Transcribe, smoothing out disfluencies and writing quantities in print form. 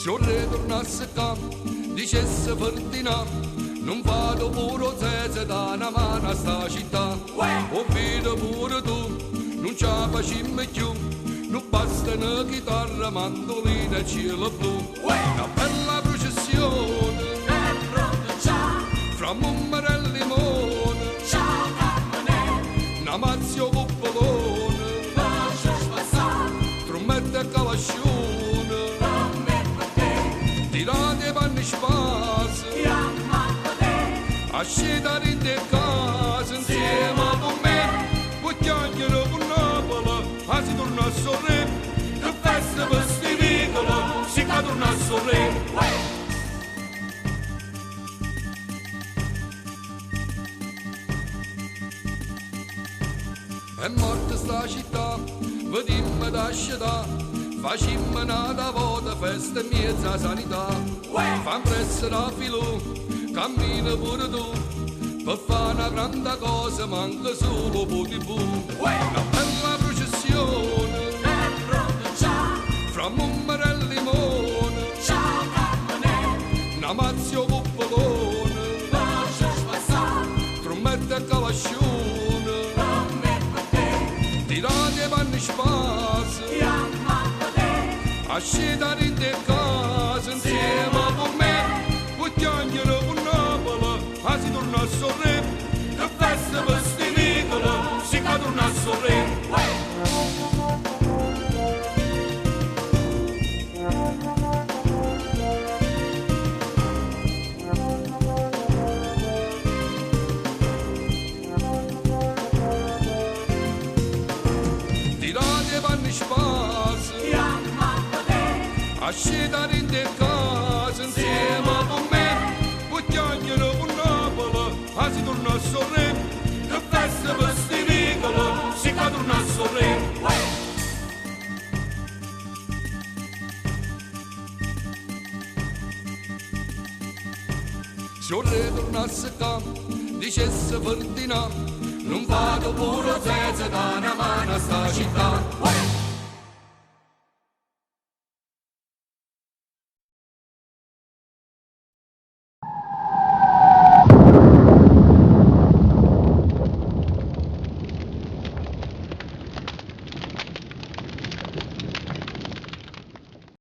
Se ritornasse qua, dicesse Ferdinand, non vado pure senza da una mano a sta città. Ho visto pure tu, non ce la facciamo più, non basta una chitarra, mandolina e cielo blu. Una bella processione, fra mummere e limone, una mazzio cuppolone, trombetta e calascione, tirate e panni spasi, a scendere in te casa insieme con me, puoi chiacchiere con Napoli, a si torna a sorrere, che festa per sti vicoli, si che torna a sorrere. È morta sta città, vedimmo da città, facimmo una volta festa in mezzo a sanità. Fan presso da filo, cammina pure tu, per fare una grande cosa manca solo pochi bu. Una bella processione, fra mummere e limone, una mazzio cuppolone, trombetta e calascione, tirate e panni spasi, a scendere in te casa insieme con me, puoi chiacchiere con Napoli, a si torna a sorrere, che festa per sti vicoli, si che torna a sorrere. Tirate e panni spasi, a scendere in te casa insieme con me, puoi chiacchiere con Napoli, a si torna a sorrere, che festa per sti vicoli, si che torna a sorrere. Se io ritornasse qua, dicesse Ferdinand, non vado pure senza da una mano a sta città.